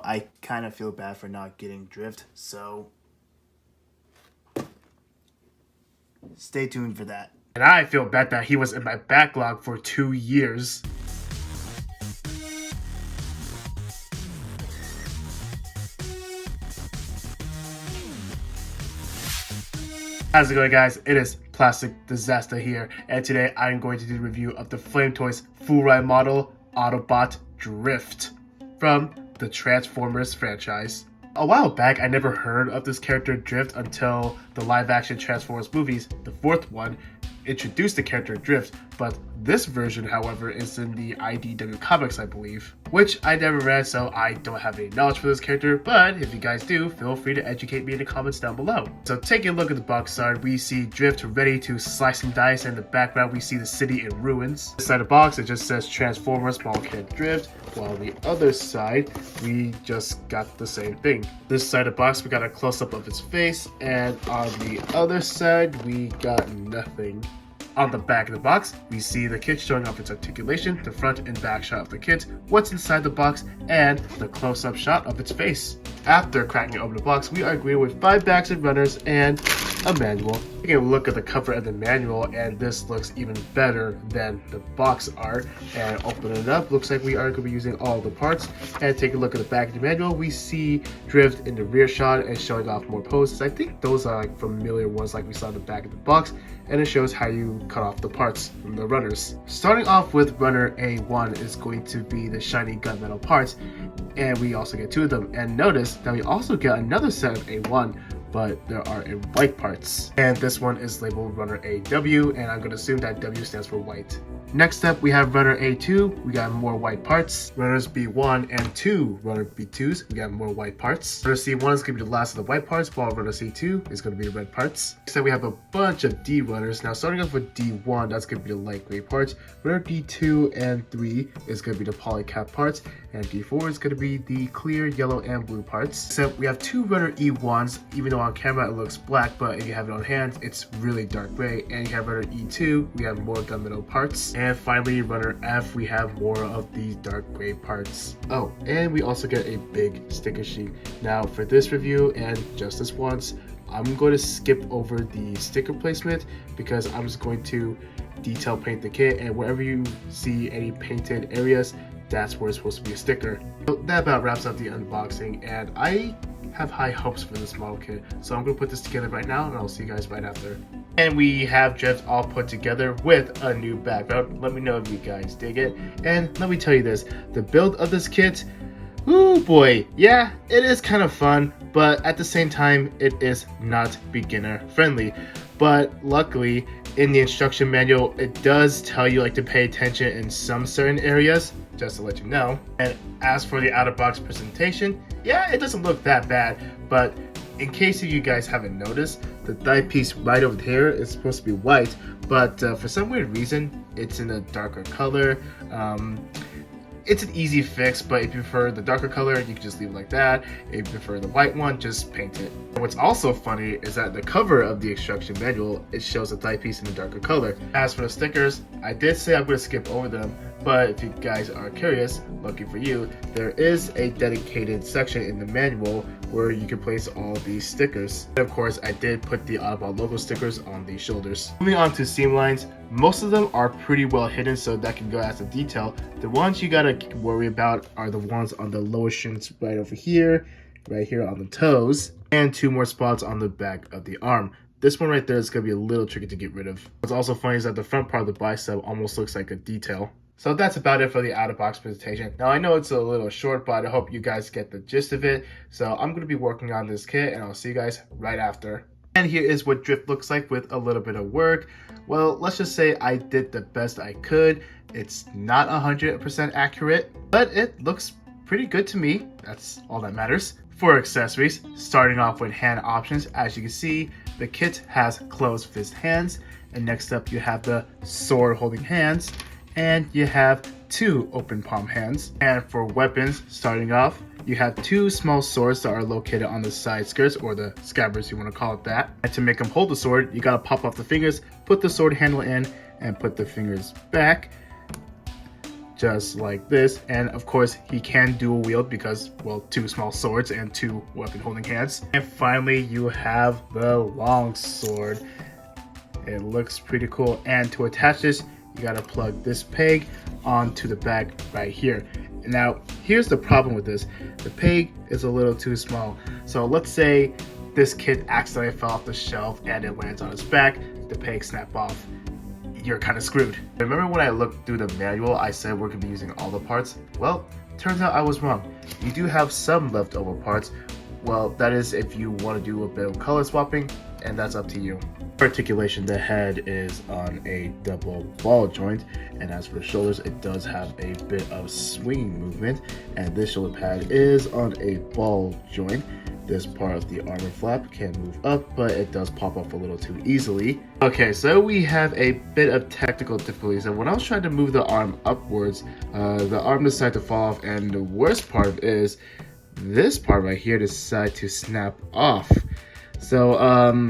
I kind of feel bad for not getting Drift, so stay tuned for that. And I feel bad that he was in my backlog for 2 years. How's it going, guys? It is Plastic Disasta here, and today I'm going to do a review of the Flame Toys Furai model Autobot Drift from the Transformers franchise. A while back, I never heard of this character Drift until the live-action Transformers movies. The fourth one introduced the character Drift, but this version, however, is in the IDW comics, I believe, which I never read, so I don't have any knowledge for this character, but if you guys do, feel free to educate me in the comments down below. So taking a look at the box art, we see Drift ready to slice and dice, and in the background we see the city in ruins. This side of the box, it just says Transformers Small Kid Drift, while on the other side, we just got the same thing. This side of the box, we got a close-up of his face, and on the other side, we got nothing. On the back of the box, we see the kit showing off its articulation, the front and back shot of the kit, what's inside the box, and the close-up shot of its face. After cracking open the box, we are greeted with 5 bags of runners and a manual. Taking a look at the cover of the manual, and this looks even better than the box art. And opening it up, looks like we are going to be using all the parts. And take a look at the back of the manual, we see Drift in the rear shot and showing off more poses. I think those are like familiar ones like we saw in the back of the box. And it shows how you cut off the parts from the runners. Starting off with runner A1 is going to be the shiny gunmetal parts, and we also get 2 of them. And notice that we also get another set of A1, but there are in white parts. And this one is labeled runner AW, and I'm going to assume that W stands for white. Next up, we have runner A2. We got more white parts. Runners B1 and 2 runner B2s. We got more white parts. Runner C1 is going to be the last of the white parts, while runner C2 is going to be the red parts. Next up, we have a bunch of D runners. Now, starting off with D1, that's going to be the light gray parts. Runner D2 and 3 is going to be the polycap parts, and D4 is going to be the clear yellow and blue parts. Except we have 2 runner E1s, even though on camera it looks black, but if you have it on hand, it's really dark gray. And you have runner E2, we have more gunmetal parts. And finally, runner F, we have more of these dark gray parts. Oh, and we also get a big sticker sheet. Now for this review, and just this once, I'm going to skip over the sticker placement because I'm just going to detail paint the kit, and wherever you see any painted areas, that's where it's supposed to be a sticker. So that about wraps up the unboxing, and I have high hopes for this model kit, so I'm going to put this together right now, and I'll see you guys right after. And we have Drift all put together with a new background. Let me know if you guys dig it. And let me tell you this, the build of this kit, oh boy, yeah, it is kind of fun, but at the same time, it is not beginner friendly. But luckily, in the instruction manual, it does tell you like to pay attention in some certain areas, just to let you know. And as for the out-of-box presentation, yeah, it doesn't look that bad, but in case you guys haven't noticed, the thigh piece right over here is supposed to be white, but for some weird reason, it's in a darker color. It's an easy fix, but if you prefer the darker color, you can just leave it like that. If you prefer the white one, just paint it. And what's also funny is that the cover of the instruction manual, it shows the thigh piece in a darker color. As for the stickers, I did say I'm going to skip over them, but if you guys are curious, lucky for you, there is a dedicated section in the manual where you can place all these stickers. And of course, I did put the Autobot logo stickers on the shoulders. Moving on to seam lines, most of them are pretty well hidden, so that can go as a detail. The ones you gotta worry about are the ones on the lower shins right over here, right here on the toes, and 2 more spots on the back of the arm. This one right there is going to be a little tricky to get rid of. What's also funny is that the front part of the bicep almost looks like a detail. So that's about it for the out-of-box presentation. Now I know it's a little short, but I hope you guys get the gist of it. So I'm going to be working on this kit, and I'll see you guys right after. And here is what Drift looks like with a little bit of work. Well, let's just say I did the best I could. It's not 100% accurate, but it looks pretty good to me. That's all that matters. For accessories, starting off with hand options, as you can see, the kit has closed fist hands, and next up you have the sword holding hands, and you have 2 open palm hands. And for weapons, starting off, you have 2 small swords that are located on the side skirts, or the scabbards, you want to call it that. And to make them hold the sword, you gotta pop off the fingers, put the sword handle in, and put the fingers back. just like this. And of course, he can dual wield because, well, 2 small swords and 2 weapon holding hands. And finally, you have the long sword. It looks pretty cool. And to attach this, you gotta plug this peg onto the back right here. Now, here's the problem with this. The peg is a little too small. So let's say this kit accidentally fell off the shelf and it lands on its back, the peg snap off. You're kind of screwed. Remember when I looked through the manual, I said we're gonna be using all the parts? Well, turns out I was wrong. You do have some leftover parts. Well, that is if you want to do a bit of color swapping, and that's up to you. Articulation, the head is on a double ball joint, and as for the shoulders, it does have a bit of swinging movement, and this shoulder pad is on a ball joint. This part of the armor flap can move up, but it does pop off a little too easily. Okay, so we have a bit of technical difficulties, and when I was trying to move the arm upwards, the arm decided to fall off, and the worst part is this part right here decided to snap off. So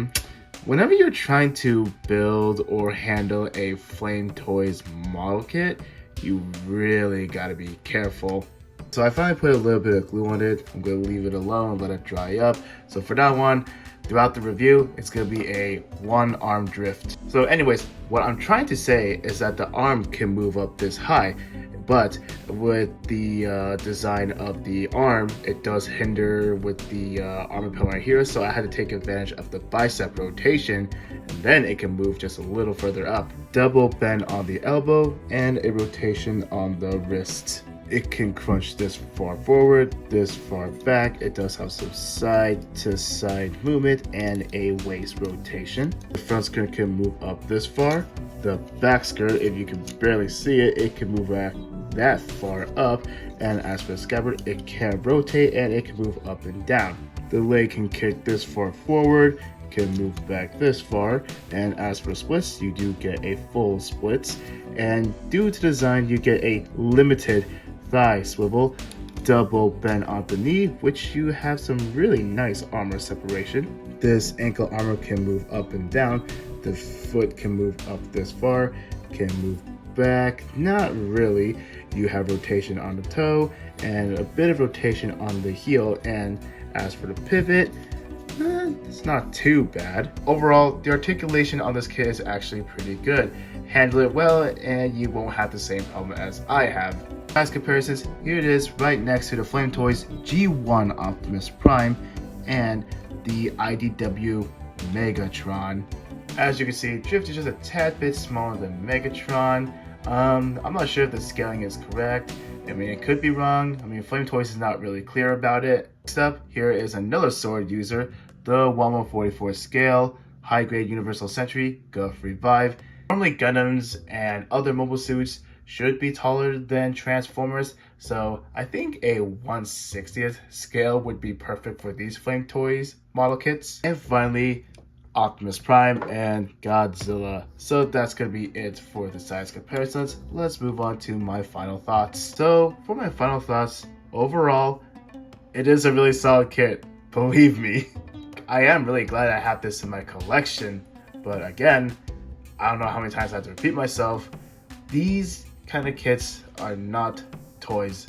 whenever you're trying to build or handle a Flame Toys model kit, you really gotta be careful. So I finally put a little bit of glue on it. I'm gonna leave it alone, let it dry up. So for now on, throughout the review, it's gonna be a one arm drift. So anyways, what I'm trying to say is that the arm can move up this high, but with the design of the arm, it does hinder with the armor pin right here. So I had to take advantage of the bicep rotation, and then it can move just a little further up. Double bend on the elbow and a rotation on the wrist. It can crunch this far forward, this far back. It does have some side to side movement and a waist rotation. The front skirt can move up this far. The back skirt, if you can barely see it, it can move back that far up. And as for the scabbard, it can rotate and it can move up and down. The leg can kick this far forward, can move back this far, and as for splits, you do get a full splits. And due to design, you get a limited thigh swivel, double bend on the knee, which you have some really nice armor separation. This ankle armor can move up and down. The foot can move up this far, can move back, not really. You have rotation on the toe and a bit of rotation on the heel. And as for the pivot, it's not too bad. Overall, the articulation on this kit is actually pretty good. Handle it well and you won't have the same problem as I have. As comparisons, here it is right next to the Flame Toys G1 Optimus Prime and the IDW Megatron. As you can see, Drift is just a tad bit smaller than Megatron. I'm not sure if the scaling is correct. I mean, it could be wrong. I mean, Flame Toys is not really clear about it. Next up, here is another sword user, the 1144 scale, high grade Universal Sentry, Guff Revive. Normally Gundams and other mobile suits should be taller than Transformers, so I think a 1/60th scale would be perfect for these Flame Toys model kits. And finally, Optimus Prime and Godzilla. So that's gonna be it for the size comparisons. Let's move on to my final thoughts. So for my final thoughts, overall, it is a really solid kit, believe me. I am really glad I have this in my collection, but again, I don't know how many times I have to repeat myself. These kind of kits are not toys.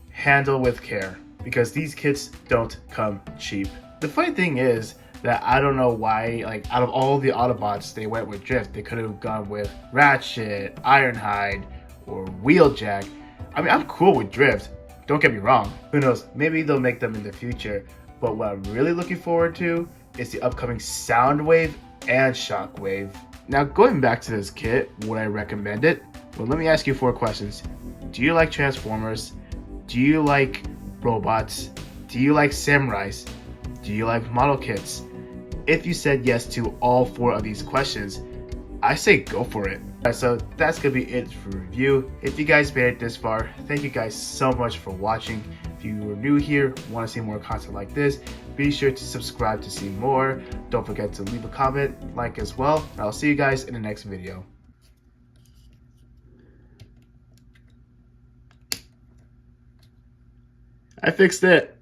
Handle with care, because these kits don't come cheap. The funny thing is that I don't know why, like, out of all the Autobots they went with Drift. They could have gone with Ratchet, Ironhide, or Wheeljack. I mean, I'm cool with Drift, don't get me wrong. Who knows, maybe they'll make them in the future. But what I'm really looking forward to is the upcoming Soundwave and Shockwave. Now, going back to this kit, would I recommend it? Well, let me ask you 4 questions. Do you like Transformers? Do you like robots? Do you like samurais? Do you like model kits? If you said yes to all 4 of these questions, I say go for it. Alright, so that's gonna be it for review. If you guys made it this far, thank you guys so much for watching. If you are new here, want to see more content like this, be sure to subscribe to see more. Don't forget to leave a comment, like as well. And I'll see you guys in the next video. I fixed it.